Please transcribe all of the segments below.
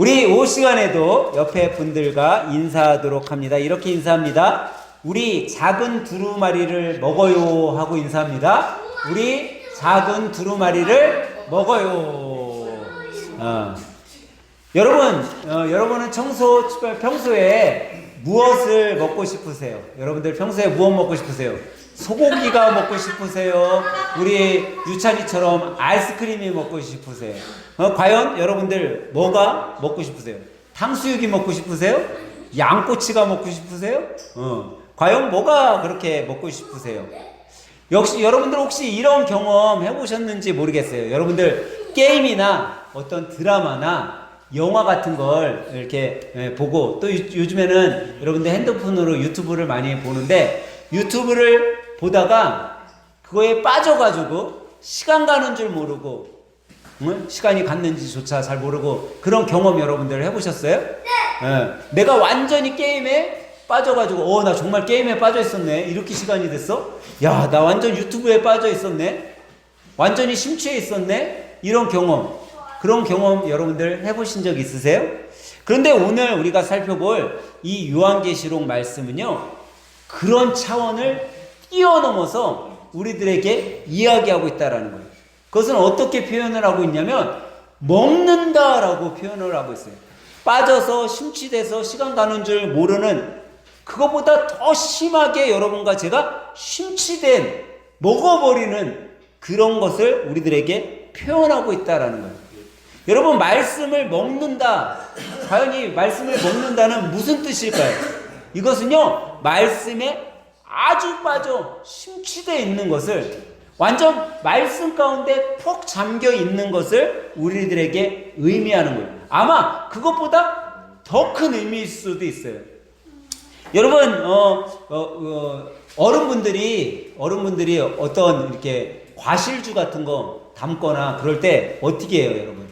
우리 5시간에도 옆에 분들과 인사하도록 합니다. 이렇게 인사합니다. 우리 작은 두루마리를 먹어요 하고 인사합니다. 우리 작은 두루마리를 먹어요. 여러분은 평소에 무엇을 먹고 싶으세요? 여러분들 평소에 무엇 먹고 싶으세요? 소고기가 먹고 싶으세요? 우리 유찬이처럼 아이스크림이 먹고 싶으세요? 과연 여러분들 뭐가 먹고 싶으세요? 탕수육이 먹고 싶으세요? 양꼬치가 먹고 싶으세요? 과연 뭐가 그렇게 먹고 싶으세요? 역시 여러분들 혹시 이런 경험 해보셨는지 모르겠어요. 여러분들 게임이나 어떤 드라마나 영화 같은 걸 이렇게 보고 또 요즘에는 여러분들 핸드폰으로 유튜브를 많이 보는데 유튜브를 보다가 그거에 빠져가지고 시간 가는 줄 모르고 시간이 갔는지조차 잘 모르고 그런 경험 여러분들 해보셨어요? 네. 내가 완전히 게임에 빠져가지고 나 정말 게임에 빠져 있었네. 이렇게 시간이 됐어? 야, 나 완전 유튜브에 빠져 있었네. 완전히 심취해 있었네. 이런 경험, 그런 경험 여러분들 해보신 적 있으세요? 그런데 오늘 우리가 살펴볼 이 요한계시록 말씀은요, 그런 차원을 뛰어넘어서 우리들에게 이야기하고 있다라는 거예요. 그것은 어떻게 표현을 하고 있냐면 먹는다라고 표현을 하고 있어요. 빠져서 심취돼서 시간 가는 줄 모르는, 그것보다 더 심하게 여러분과 제가 심취된, 먹어버리는 그런 것을 우리들에게 표현하고 있다라는 거예요. 여러분, 말씀을 먹는다, 과연 이 말씀을 먹는다는 무슨 뜻일까요? 이것은요, 말씀에 아주 빠져 심취되어 있는 것을, 완전 말씀 가운데 푹 잠겨 있는 것을 우리들에게 의미하는 거예요. 아마 그것보다 더 큰 의미일 수도 있어요. 여러분, 어른분들이 어떤 이렇게 과실주 같은 거 담거나 그럴 때 어떻게 해요, 여러분?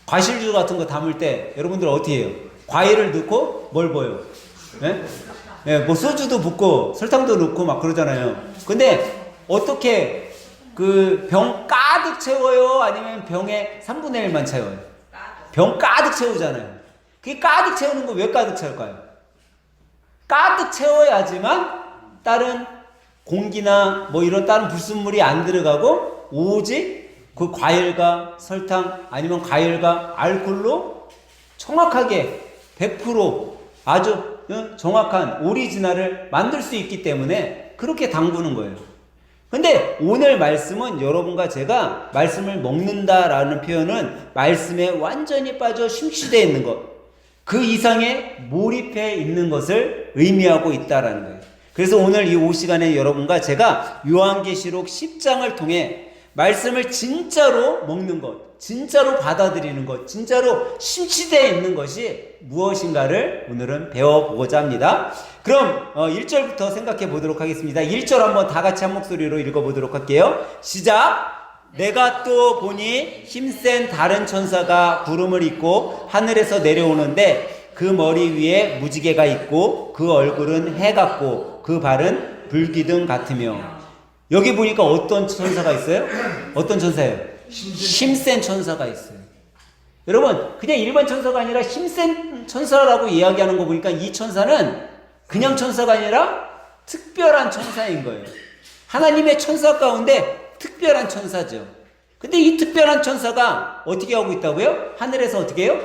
과실주 같은 거 담을 때 여러분들 어떻게 해요? 과일을 넣고 뭘 보여? 예? 뭐 소주도 붓고 설탕도 넣고 막 그러잖아요. 근데 어떻게 그 병 가득 채워요? 아니면 병에 3분의 1만 채워요? 병 가득 채우잖아요. 그게 가득 채우는 거 왜 가득 채울까요? 가득 채워야지만 다른 공기나 뭐 이런 다른 불순물이 안 들어가고 오직 그 과일과 설탕 아니면 과일과 알코올로 정확하게 100% 아주 정확한 오리지널을 만들 수 있기 때문에 그렇게 담그는 거예요. 근데 오늘 말씀은 여러분과 제가 말씀을 먹는다라는 표현은 말씀에 완전히 빠져 심취되어 있는 것, 그 이상에 몰입해 있는 것을 의미하고 있다라는 거예요. 그래서 오늘 이 5시간에 여러분과 제가 요한계시록 10장을 통해 말씀을 진짜로 먹는 것, 진짜로 받아들이는 것, 진짜로 심취되어 있는 것이 무엇인가를 오늘은 배워보고자 합니다. 그럼 1절부터 생각해 보도록 하겠습니다. 1절 한번 다 같이 한 목소리로 읽어보도록 할게요. 시작! 내가 또 보니 힘센 다른 천사가 구름을 입고 하늘에서 내려오는데 그 머리 위에 무지개가 있고 그 얼굴은 해 같고 그 발은 불기둥 같으며. 여기 보니까 어떤 천사가 있어요? 어떤 천사예요? 힘센 천사가 있어요. 여러분, 그냥 일반 천사가 아니라 힘센 천사라고 이야기하는 거 보니까 이 천사는 그냥 천사가 아니라 특별한 천사인 거예요. 하나님의 천사 가운데 특별한 천사죠. 근데 이 특별한 천사가 어떻게 하고 있다고요? 하늘에서 어떻게 해요?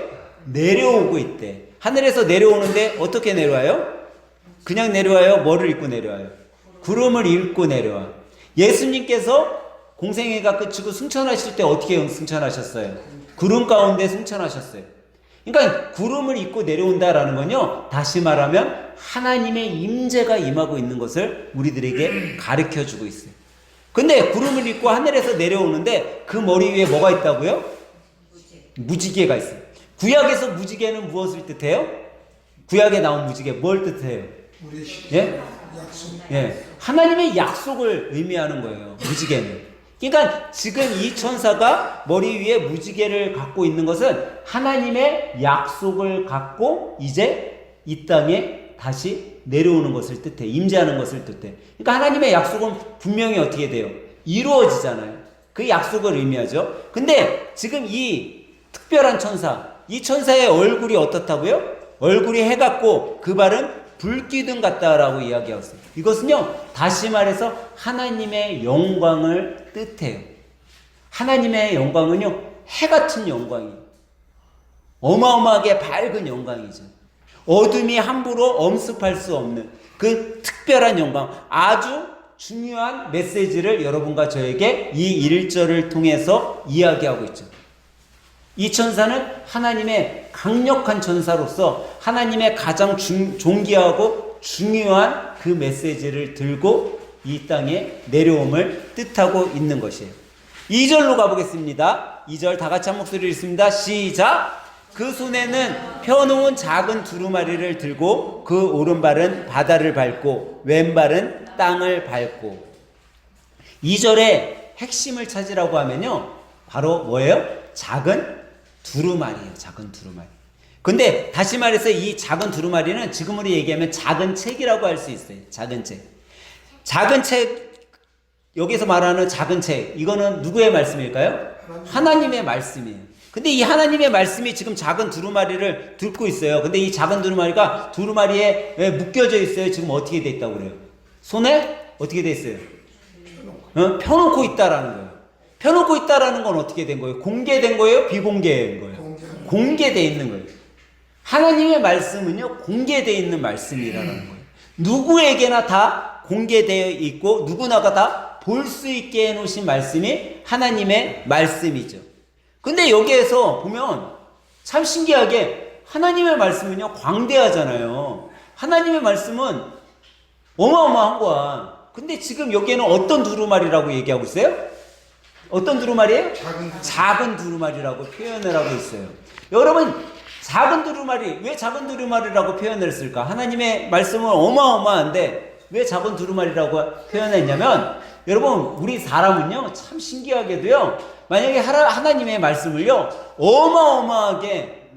내려오고 있대. 하늘에서 내려오는데 어떻게 내려와요? 그냥 내려와요? 뭐를 입고 내려와요? 구름을 입고 내려와. 예수님께서 공생애가 끝이고 승천하실 때 어떻게 승천하셨어요? 구름 가운데 승천하셨어요. 그러니까 구름을 입고 내려온다라는 건요, 다시 말하면 하나님의 임재가 임하고 있는 것을 우리들에게 가르쳐주고 있어요. 근데 구름을 입고 하늘에서 내려오는데 그 머리 위에 뭐가 있다고요? 무지개가 있어요. 구약에서 무지개는 무엇을 뜻해요? 구약에 나온 무지개 뭘 뜻해요? 예? 예, 하나님의 약속을 의미하는 거예요, 무지개는. 그러니까 지금 이 천사가 머리 위에 무지개를 갖고 있는 것은 하나님의 약속을 갖고 이제 이 땅에 다시 내려오는 것을 뜻해. 임재하는 것을 뜻해. 그러니까 하나님의 약속은 분명히 어떻게 돼요? 이루어지잖아요. 그 약속을 의미하죠. 근데 지금 이 특별한 천사, 이 천사의 얼굴이 어떻다고요? 얼굴이 해 같고 그 발은 불기둥 같다라고 이야기하고 있어요. 이것은요, 다시 말해서 하나님의 영광을 뜻해요. 하나님의 영광은요, 해 같은 영광이에요. 어마어마하게 밝은 영광이죠. 어둠이 함부로 엄습할 수 없는 그 특별한 영광, 아주 중요한 메시지를 여러분과 저에게 이 1절을 통해서 이야기하고 있죠. 이 천사는 하나님의 강력한 천사로서 하나님의 가장 존귀하고 중요한 그 메시지를 들고 이 땅에 내려옴을 뜻하고 있는 것이에요. 2절로 가보겠습니다. 2절 다 같이 한 목소리로 읽습니다. 시작! 그 손에는 펴놓은 작은 두루마리를 들고 그 오른발은 바다를 밟고 왼발은 땅을 밟고. 2절의 핵심을 찾으라고 하면요, 바로 뭐예요? 작은 두루마리예요. 작은 두루마리. 근데 다시 말해서 이 작은 두루마리는 지금으로 얘기하면 작은 책이라고 할 수 있어요. 작은 책. 작은 책, 여기서 말하는 작은 책, 이거는 누구의 말씀일까요? 하나님의 말씀이에요. 근데 이 하나님의 말씀이 지금 작은 두루마리를 들고 있어요. 근데 이 작은 두루마리가 두루마리에 묶여져 있어요. 지금 어떻게 돼 있다고 그래요? 손에 어떻게 돼 있어요? 펴놓고 있다라는 거예요. 펴놓고 있다라는 건 어떻게 된 거예요? 공개된 거예요? 비공개된 거예요? 공개되어 있는 거예요. 하나님의 말씀은요, 공개되어 있는 말씀이라는 거예요. 누구에게나 다 공개되어 있고 누구나가 다 볼 수 있게 해놓으신 말씀이 하나님의 말씀이죠. 근데 여기에서 보면 참 신기하게 하나님의 말씀은요, 광대하잖아요. 하나님의 말씀은 어마어마한 거야. 근데 지금 여기에는 어떤 두루마리라고 얘기하고 있어요? 어떤 두루마리예요? 작은 두루마리라고 표현을 하고 있어요. 여러분, 작은 두루마리, 왜 작은 두루마리라고 표현을 했을까? 하나님의 말씀은 어마어마한데 왜 작은 두루마리라고 표현했냐면, 여러분, 우리 사람은요, 참 신기하게도요, 만약에 하나님의 말씀을요, 어마어마하게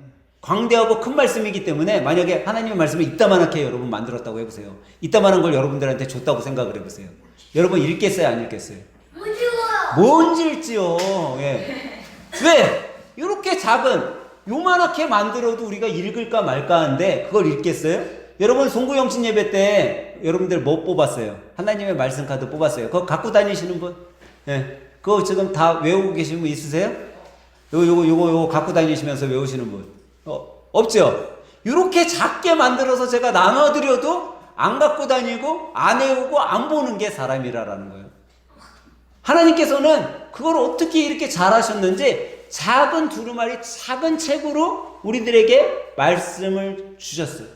광대하고 큰 말씀이기 때문에 만약에 하나님의 말씀을 이따만하게 여러분 만들었다고 해보세요. 이따만한 걸 여러분들한테 줬다고 생각을 해보세요. 여러분 읽겠어요? 안 읽겠어요? 뭔지 읽지요. 예. 왜? 이렇게 작은, 요만하게 만들어도 우리가 읽을까 말까 하는데 그걸 읽겠어요? 여러분 송구영신 예배 때 여러분들 뭐 뽑았어요? 하나님의 말씀 카드 뽑았어요. 그거 갖고 다니시는 분? 예. 그거 지금 다 외우고 계신 분 있으세요? 요거 갖고 다니시면서 외우시는 분? 없죠? 이렇게 작게 만들어서 제가 나눠드려도 안 갖고 다니고 안 외우고 안 보는 게 사람이라는 거예요. 하나님께서는 그걸 어떻게 이렇게 잘하셨는지 작은 두루마리, 작은 책으로 우리들에게 말씀을 주셨어요.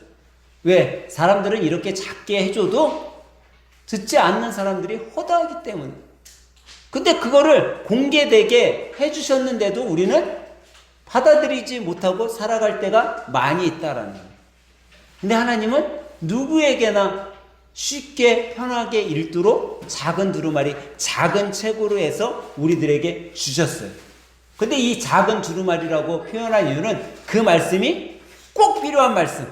왜? 사람들은 이렇게 작게 해줘도 듣지 않는 사람들이 허다하기 때문에. 근데 그거를 공개되게 해주셨는데도 우리는 받아들이지 못하고 살아갈 때가 많이 있다라는 거예요. 근데 하나님은 누구에게나 쉽게 편하게 읽도록 작은 두루마리, 작은 책으로 해서 우리들에게 주셨어요. 근데 이 작은 두루마리라고 표현한 이유는 그 말씀이 꼭 필요한 말씀.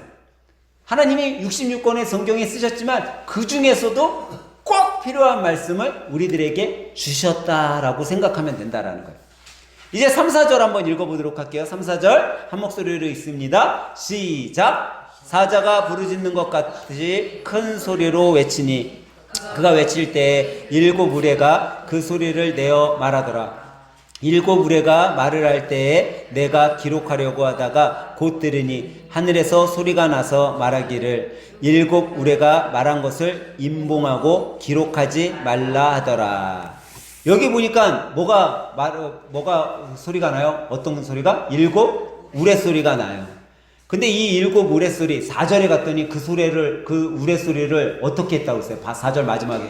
하나님이 66권의 성경에 쓰셨지만 그 중에서도 꼭 필요한 말씀을 우리들에게 주셨다라고 생각하면 된다라는 거예요. 이제 3, 4절 한번 읽어보도록 할게요. 3, 4절 한 목소리로 읽습니다. 시작! 사자가 부르짖는 것 같이 큰 소리로 외치니 그가 외칠 때 7 우레가 그 소리를 내어 말하더라. 7 우레가 말을 할 때에 내가 기록하려고 하다가 곧 들으니 하늘에서 소리가 나서 말하기를 7 우레가 말한 것을 임봉하고 기록하지 말라 하더라. 여기 보니까 뭐가 소리가 나요? 어떤 소리가? 7 우레 소리가 나요. 근데 이 7 우레 소리, 4절에 갔더니 그 우레 소리를 어떻게 했다고 했어요? 4절 마지막에.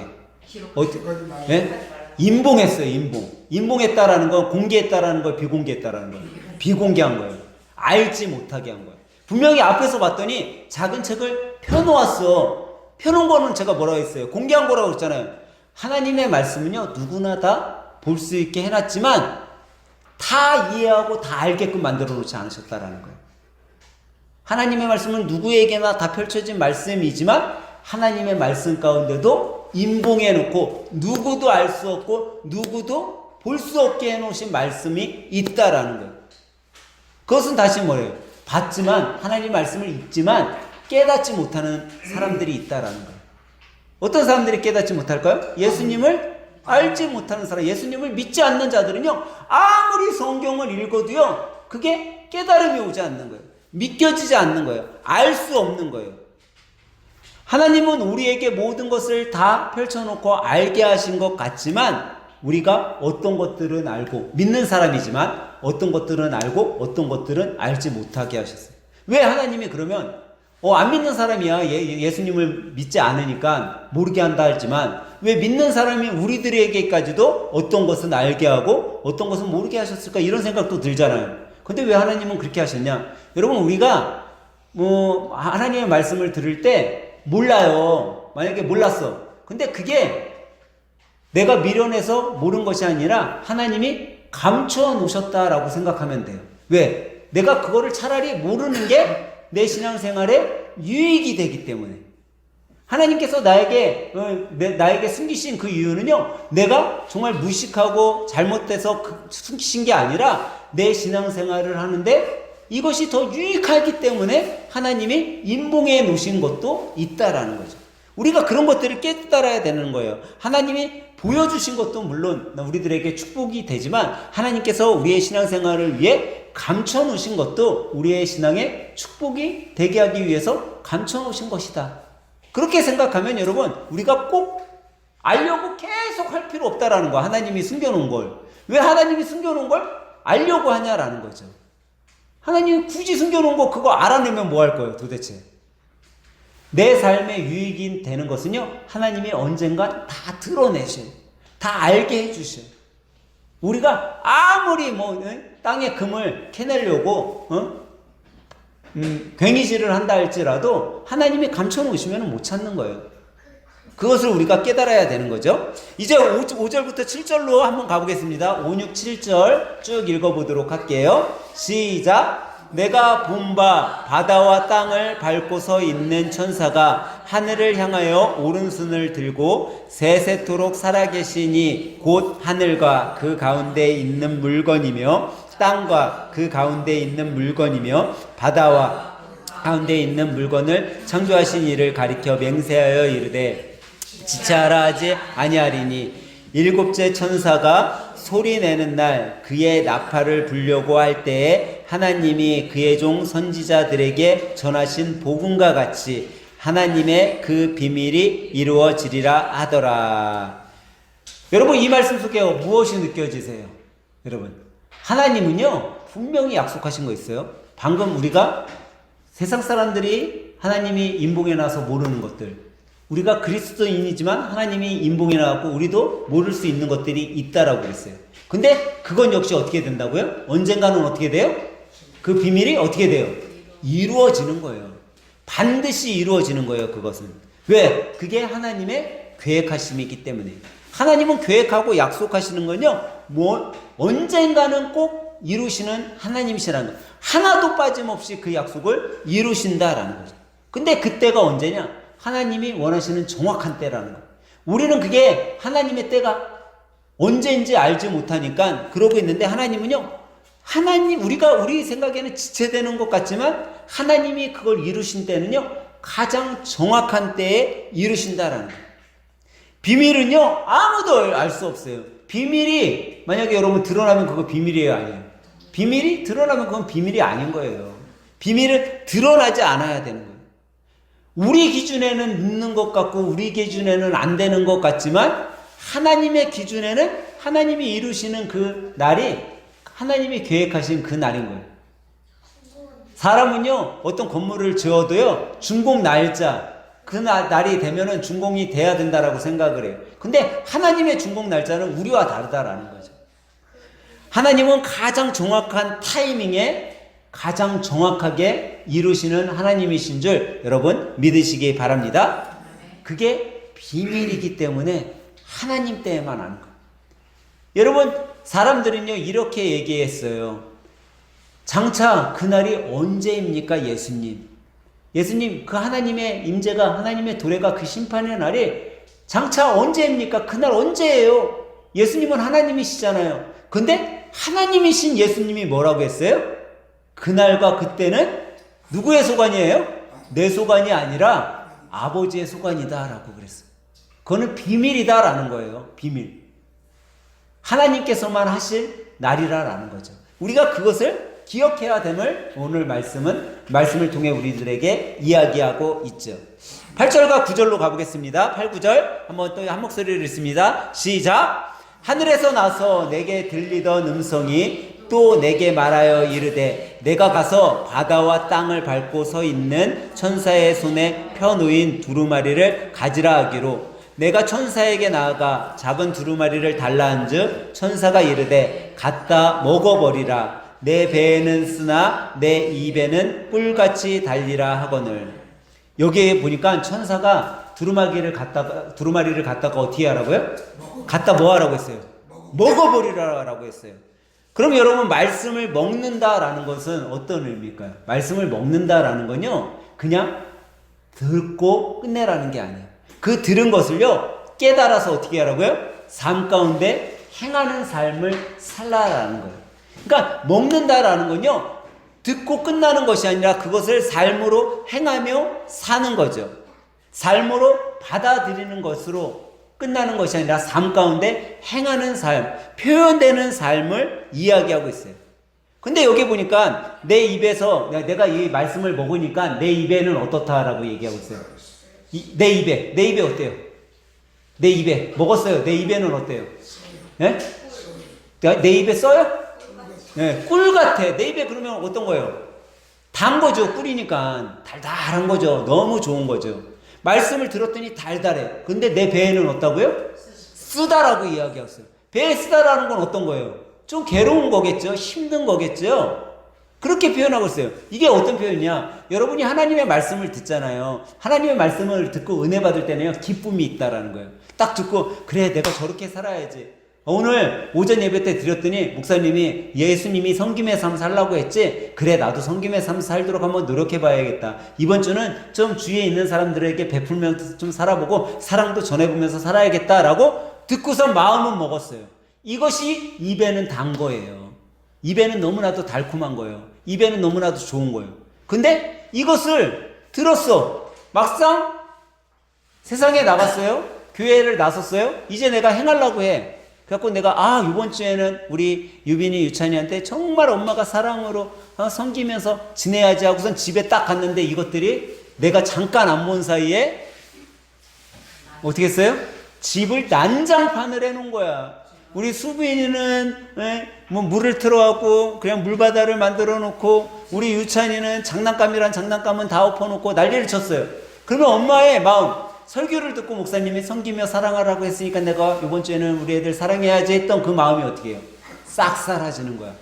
네? 임봉했어요, 임봉. 임봉했다라는 건 공개했다라는 걸 비공개했다라는 거예요. 비공개한 거예요. 알지 못하게 한 거예요. 분명히 앞에서 봤더니 작은 책을 펴놓았어. 펴놓은 거는 제가 뭐라고 했어요? 공개한 거라고 했잖아요. 하나님의 말씀은요, 누구나 다 볼 수 있게 해놨지만 다 이해하고 다 알게끔 만들어 놓지 않으셨다라는 거예요. 하나님의 말씀은 누구에게나 다 펼쳐진 말씀이지만 하나님의 말씀 가운데도 임봉해 놓고 누구도 알 수 없고 누구도 볼 수 없게 해놓으신 말씀이 있다라는 거예요. 그것은 다시 뭐예요? 받지만 하나님 말씀을 읽지만 깨닫지 못하는 사람들이 있다라는 거예요. 어떤 사람들이 깨닫지 못할까요? 예수님을 알지 못하는 사람, 예수님을 믿지 않는 자들은요, 아무리 성경을 읽어도요, 그게 깨달음이 오지 않는 거예요. 믿겨지지 않는 거예요. 알 수 없는 거예요. 하나님은 우리에게 모든 것을 다 펼쳐놓고 알게 하신 것 같지만 우리가 어떤 것들은 알고 믿는 사람이지만 어떤 것들은 알고 어떤 것들은 알지 못하게 하셨어요. 왜 하나님이 그러면 안 믿는 사람이야 예수님을 믿지 않으니까 모르게 한다 하지만 왜 믿는 사람이 우리들에게까지도 어떤 것은 알게 하고 어떤 것은 모르게 하셨을까 이런 생각도 들잖아요. 근데 왜 하나님은 그렇게 하셨냐? 여러분 우리가 하나님의 말씀을 들을 때 몰라요. 만약에 몰랐어. 근데 그게 내가 미련해서 모른 것이 아니라 하나님이 감춰 놓으셨다라고 생각하면 돼요. 왜? 내가 그거를 차라리 모르는 게 내 신앙생활에 유익이 되기 때문에. 하나님께서 나에게 숨기신 그 이유는요, 내가 정말 무식하고 잘못돼서 숨기신 게 아니라 내 신앙생활을 하는데 이것이 더 유익하기 때문에 하나님이 인봉해 놓으신 것도 있다라는 거죠. 우리가 그런 것들을 깨달아야 되는 거예요. 하나님이 보여주신 것도 물론 우리들에게 축복이 되지만 하나님께서 우리의 신앙생활을 위해 감춰 놓으신 것도 우리의 신앙에 축복이 되게 하기 위해서 감춰 놓으신 것이다. 그렇게 생각하면 여러분 우리가 꼭 알려고 계속 할 필요 없다라는 거. 하나님이 숨겨놓은 걸. 왜 하나님이 숨겨놓은 걸 알려고 하냐라는 거죠. 하나님이 굳이 숨겨놓은 거 그거 알아내면 뭐 할 거예요 도대체. 내 삶의 유익이 되는 것은요 하나님이 언젠가 다 드러내셔요. 다 알게 해주셔요. 우리가 아무리 땅에 금을 캐내려고 괭이질을 한다 할지라도 하나님이 감춰 놓으시면 못 찾는 거예요. 그것을 우리가 깨달아야 되는 거죠. 이제 5절부터 7절로 한번 가보겠습니다. 5, 6, 7절 쭉 읽어보도록 할게요. 시작. 내가 본 바 바다와 땅을 밟고 서 있는 천사가 하늘을 향하여 오른손을 들고 세세토록 살아계시니 곧 하늘과 그 가운데 있는 물건이며 땅과 그 가운데 있는 물건이며 바다와 가운데 있는 물건을 창조하신 이를 가리켜 맹세하여 이르되 지체하라 하지 아니하리니 일곱째 천사가 소리내는 날 그의 나팔을 불려고 할 때에 하나님이 그의 종 선지자들에게 전하신 복음과 같이 하나님의 그 비밀이 이루어지리라 하더라. 여러분 이 말씀 속에 무엇이 느껴지세요? 여러분 하나님은요 분명히 약속하신 거 있어요. 방금 우리가 세상 사람들이 하나님이 인봉해 놔서 모르는 것들, 우리가 그리스도인이지만 하나님이 인봉해 놔갖고 우리도 모를 수 있는 것들이 있다라고 그랬어요. 근데 그건 역시 어떻게 된다고요? 언젠가는 어떻게 돼요? 그 비밀이 어떻게 돼요? 이루어지는 거예요. 반드시 이루어지는 거예요. 그것은. 왜? 그게 하나님의 계획하심이기 때문에. 하나님은 계획하고 약속하시는 건요 언젠가는 꼭 이루시는 하나님이시라는 거예요. 하나도 빠짐없이 그 약속을 이루신다라는 거죠. 근데 그때가 언제냐? 하나님이 원하시는 정확한 때라는 거예요. 우리는 그게 하나님의 때가 언제인지 알지 못하니까 그러고 있는데 하나님은요 우리 생각에는 지체되는 것 같지만 하나님이 그걸 이루신 때는요 가장 정확한 때에 이루신다라는 거예요. 비밀은요 아무도 알 수 없어요. 비밀이 만약에 여러분 드러나면 그거 비밀이에요, 아니에요? 비밀이 드러나면 그건 비밀이 아닌 거예요. 비밀은 드러나지 않아야 되는 거예요. 우리 기준에는 있는 것 같고 우리 기준에는 안 되는 것 같지만 하나님의 기준에는 하나님이 이루시는 그 날이 하나님이 계획하신 그 날인 거예요. 사람은요 어떤 건물을 지어도요 준공 날짜 그 날이 되면은 준공이 돼야 된다라고 생각을 해요. 근데 하나님의 준공 날짜는 우리와 다르다라는 거죠. 하나님은 가장 정확한 타이밍에 가장 정확하게 이루시는 하나님이신 줄 여러분 믿으시기 바랍니다. 그게 비밀이기 때문에 하나님 때에만 아는 거예요. 여러분 사람들은요 이렇게 얘기했어요. 장차 그날이 언제입니까? 예수님 그 하나님의 임재가 하나님의 도래가 그 심판의 날이 장차 언제입니까? 그날 언제예요? 예수님은 하나님이시잖아요. 근데 하나님이신 예수님이 뭐라고 했어요? 그날과 그때는 누구의 소관이에요? 내 소관이 아니라 아버지의 소관이다 라고 그랬어요. 그거는 비밀이다라는 거예요. 비밀. 하나님께서만 하실 날이라는 거죠. 우리가 그것을 기억해야 됨을 오늘 말씀을 통해 우리들에게 이야기하고 있죠. 8절과 9절로 가보겠습니다. 8, 9절 한번 또 한 목소리를 읽습니다. 시작. 하늘에서 나서 내게 들리던 음성이 또 내게 말하여 이르되 내가 가서 바다와 땅을 밟고 서 있는 천사의 손에 펴놓인 두루마리를 가지라 하기로 내가 천사에게 나아가 작은 두루마리를 달라 한즉 천사가 이르되 갖다 먹어버리라 내 배에는 쓰나 내 입에는 꿀같이 달리라 하거늘. 여기에 보니까 천사가 두루마리를 갖다가 어떻게 하라고요? 갖다 뭐 하라고 했어요? 먹어버리라라고 했어요. 그럼 여러분 말씀을 먹는다라는 것은 어떤 의미일까요? 말씀을 먹는다라는 건요 그냥 듣고 끝내라는 게 아니에요. 그 들은 것을요 깨달아서 어떻게 하라고요? 삶 가운데 행하는 삶을 살라라는 거예요. 그러니까 먹는다라는 건요 듣고 끝나는 것이 아니라 그것을 삶으로 행하며 사는 거죠. 삶으로 받아들이는 것으로 끝나는 것이 아니라 삶 가운데 행하는 삶, 표현되는 삶을 이야기하고 있어요. 근데 여기 보니까 내 입에서 내가 이 말씀을 먹으니까 내 입에는 어떻다라고 얘기하고 있어요. 내 입에 어때요? 내 입에 먹었어요. 내 입에는 어때요? 네? 내 입에 써요? 네, 꿀 같아. 내 입에 그러면 어떤 거예요? 단 거죠. 꿀이니까 달달한 거죠. 너무 좋은 거죠. 말씀을 들었더니 달달해. 근데 내 배에는 어떠고요? 쓰다라고 이야기했어요. 배에 쓰다라는 건 어떤 거예요? 좀 괴로운 거겠죠. 힘든 거겠죠. 그렇게 표현하고 있어요. 이게 어떤 표현이냐? 여러분이 하나님의 말씀을 듣잖아요. 하나님의 말씀을 듣고 은혜 받을 때는요 기쁨이 있다라는 거예요. 딱 듣고 그래 내가 저렇게 살아야지. 오늘 오전 예배 때 드렸더니 목사님이 예수님이 섬김의 삶 살라고 했지? 그래 나도 섬김의 삶 살도록 한번 노력해 봐야겠다. 이번 주는 좀 주위에 있는 사람들에게 베풀면서 좀 살아보고 사랑도 전해보면서 살아야겠다라고 듣고서 마음은 먹었어요. 이것이 입에는 단 거예요. 입에는 너무나도 달콤한 거예요. 입에는 너무나도 좋은 거예요. 근데 이것을 들었어. 막상 세상에 나갔어요. 교회를 나섰어요. 이제 내가 행하려고 해. 그래갖고 내가 이번 주에는 우리 유빈이 유찬이한테 정말 엄마가 사랑으로 섬기면서 지내야지 하고선 집에 딱 갔는데 이것들이 내가 잠깐 안 본 사이에 어떻게 했어요? 집을 난장판을 해놓은 거야. 우리 수빈이는 뭐 물을 틀어갖고 그냥 물바다를 만들어 놓고 우리 유찬이는 장난감이란 장난감은 다 엎어놓고 난리를 쳤어요. 그러면 엄마의 마음, 설교를 듣고 목사님이 섬기며 사랑하라고 했으니까 내가 이번 주에는 우리 애들 사랑해야지 했던 그 마음이 어떻게 해요? 싹 사라지는 거야.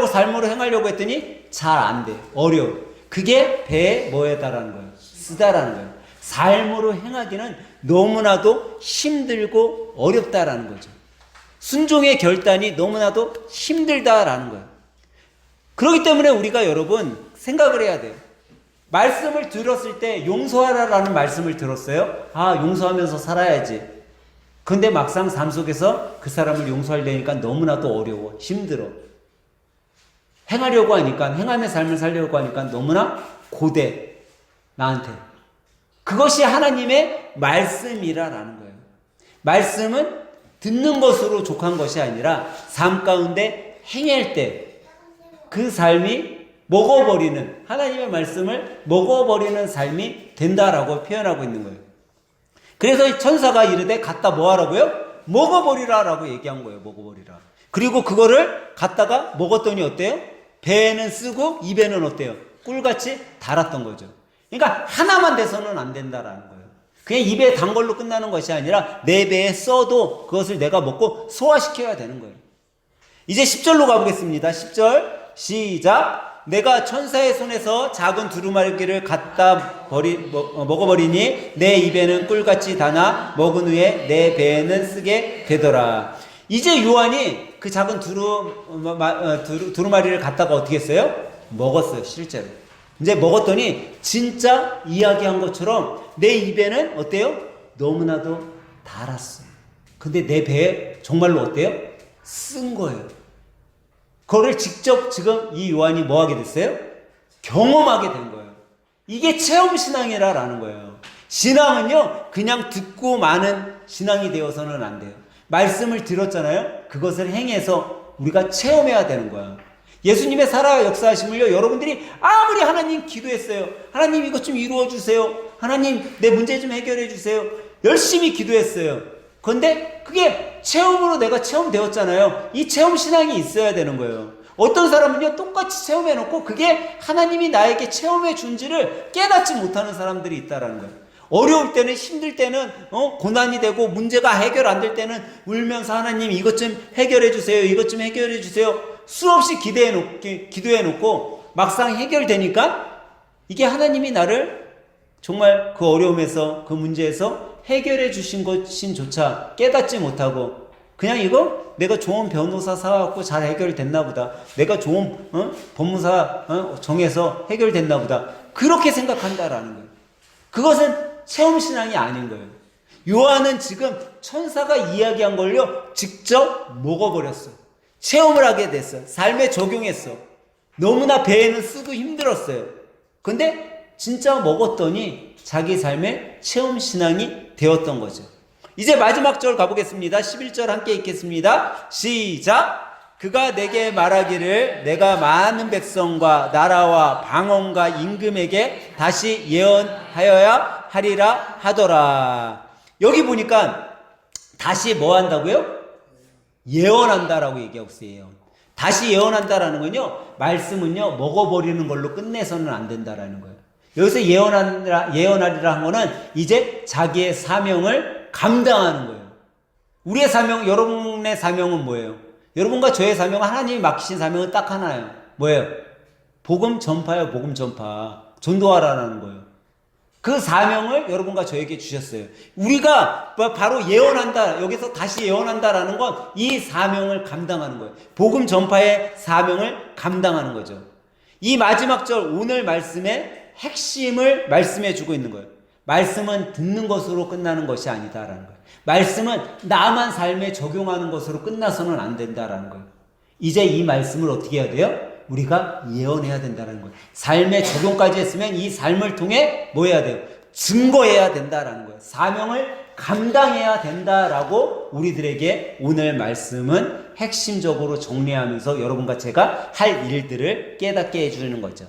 삶으로 행하려고 했더니 잘 안 돼. 어려워. 그게 배에 뭐에 달하는 거예요? 쓰다라는 거예요. 삶으로 행하기는 너무나도 힘들고 어렵다라는 거죠. 순종의 결단이 너무나도 힘들다라는 거예요. 그렇기 때문에 우리가 여러분 생각을 해야 돼요. 말씀을 들었을 때 용서하라라는 말씀을 들었어요. 용서하면서 살아야지. 근데 막상 삶 속에서 그 사람을 용서하려니까 너무나도 어려워. 힘들어. 행함의 삶을 살려고 하니까 너무나 고대. 나한테. 그것이 하나님의 말씀이라는 거예요. 말씀은 듣는 것으로 족한 것이 아니라 삶 가운데 행할 때 그 삶이 먹어버리는, 하나님의 말씀을 먹어버리는 삶이 된다라고 표현하고 있는 거예요. 그래서 천사가 이르되 갖다 뭐 하라고요? 먹어버리라 라고 얘기한 거예요. 먹어버리라. 그리고 그거를 갖다가 먹었더니 어때요? 배에는 쓰고 입에는 어때요? 꿀같이 달았던 거죠. 그러니까 하나만 돼서는 안 된다라는 거예요. 그냥 입에 단 걸로 끝나는 것이 아니라 내 배에 써도 그것을 내가 먹고 소화시켜야 되는 거예요. 이제 10절로 가보겠습니다. 10절 시작. 내가 천사의 손에서 작은 두루마리를 갖다 먹어버리니 내 입에는 꿀같이 다나 먹은 후에 내 배에는 쓰게 되더라. 이제 요한이 그 작은 두루마리를 갖다가 어떻게 했어요? 먹었어요. 실제로. 이제 먹었더니 진짜 이야기한 것처럼 내 입에는 어때요? 너무나도 달았어요. 근데 내 배에 정말로 어때요? 쓴 거예요. 그거를 직접 지금 이 요한이 뭐 하게 됐어요? 경험하게 된 거예요. 이게 체험신앙이라는 거예요. 신앙은요, 그냥 듣고 마는 신앙이 되어서는 안 돼요. 말씀을 들었잖아요. 그것을 행해서 우리가 체험해야 되는 거야. 예수님의 살아 역사하심을요, 여러분들이 아무리 하나님 기도했어요. 하나님 이것 좀 이루어주세요. 하나님 내 문제 좀 해결해 주세요. 열심히 기도했어요. 그런데 그게 체험으로 내가 체험되었잖아요. 이 체험신앙이 있어야 되는 거예요. 어떤 사람은요, 똑같이 체험해놓고 그게 하나님이 나에게 체험해 준지를 깨닫지 못하는 사람들이 있다라는 거예요. 어려울 때는, 힘들 때는 고난이 되고 문제가 해결 안 될 때는 울면서 하나님 이것 좀 해결해 주세요. 이것 좀 해결해 주세요. 수없이 기도해 놓고 막상 해결되니까 이게 하나님이 나를 정말 그 어려움에서, 그 문제에서 해결해 주신 것인조차 깨닫지 못하고 그냥 이거 내가 좋은 변호사 사갖고 잘 해결됐나 보다. 내가 좋은 법무사 정해서 해결됐나 보다. 그렇게 생각한다라는 거예요. 그것은 체험신앙이 아닌 거예요. 요한은 지금 천사가 이야기한 걸요, 직접 먹어버렸어. 체험을 하게 됐어. 삶에 적용했어. 너무나 배에는 쓰고 힘들었어요. 근데 진짜 먹었더니 자기 삶의 체험신앙이 되었던 거죠. 이제 마지막 절 가보겠습니다. 11절 함께 읽겠습니다. 시작! 그가 내게 말하기를 내가 많은 백성과 나라와 방언과 임금에게 다시 예언하여야 하리라 하더라. 여기 보니까 다시 뭐 한다고요? 예언한다라고 얘기하고 있어요. 다시 예언한다라는 건요, 말씀은요, 먹어버리는 걸로 끝내서는 안 된다라는 거예요. 여기서 예언하리라 한 거는 이제 자기의 사명을 감당하는 거예요. 우리의 사명, 여러분의 사명은 뭐예요? 여러분과 저의 사명은, 하나님이 맡기신 사명은 딱 하나예요. 뭐예요? 복음 전파예요. 복음 전파. 전도하라는 거예요. 그 사명을 여러분과 저에게 주셨어요. 우리가 바로 예언한다, 여기서 다시 예언한다라는 건 이 사명을 감당하는 거예요. 복음 전파의 사명을 감당하는 거죠. 이 마지막 절, 오늘 말씀의 핵심을 말씀해 주고 있는 거예요. 말씀은 듣는 것으로 끝나는 것이 아니다라는 거예요. 말씀은 나만 삶에 적용하는 것으로 끝나서는 안 된다라는 거예요. 이제 이 말씀을 어떻게 해야 돼요? 우리가 예언해야 된다는 거예요. 삶에 적용까지 했으면 이 삶을 통해 뭐 해야 돼요? 증거해야 된다라는 거예요. 사명을 감당해야 된다라고 우리들에게 오늘 말씀은 핵심적으로 정리하면서 여러분과 제가 할 일들을 깨닫게 해주는 거죠.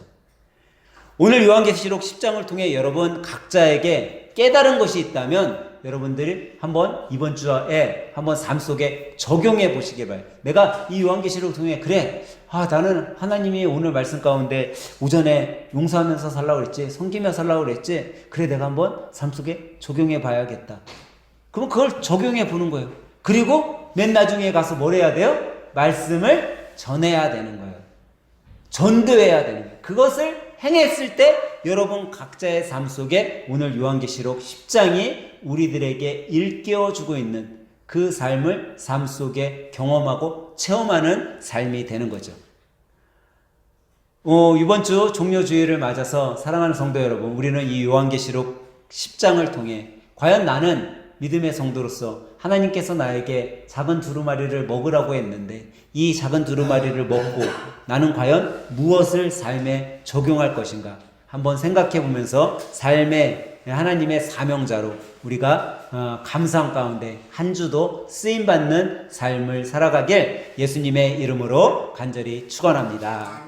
오늘 요한계시록 10장을 통해 여러분 각자에게 깨달은 것이 있다면 여러분들이 한번 이번 주에 한번 삶 속에 적용해 보시기 바랍니다. 내가 이 요한계시록을 통해 그래, 나는 하나님이 오늘 말씀 가운데 오전에 용서하면서 살라고 그랬지, 섬기며 살라고 그랬지, 그래 내가 한번 삶 속에 적용해 봐야겠다. 그럼 그걸 적용해 보는 거예요. 그리고 맨 나중에 가서 뭘 해야 돼요? 말씀을 전해야 되는 거예요. 전도해야 되는 거예요. 그것을 행했을 때 여러분 각자의 삶 속에 오늘 요한계시록 10장이 우리들에게 일깨워주고 있는 그 삶을 삶 속에 경험하고 체험하는 삶이 되는 거죠. 이번 주 종료주일을 맞아서 사랑하는 성도 여러분, 우리는 이 요한계시록 10장을 통해 과연 나는 믿음의 성도로서 하나님께서 나에게 작은 두루마리를 먹으라고 했는데 이 작은 두루마리를 먹고 나는 과연 무엇을 삶에 적용할 것인가 한번 생각해 보면서 삶의 하나님의 사명자로 우리가 감사함 가운데 한 주도 쓰임받는 삶을 살아가길 예수님의 이름으로 간절히 축원합니다.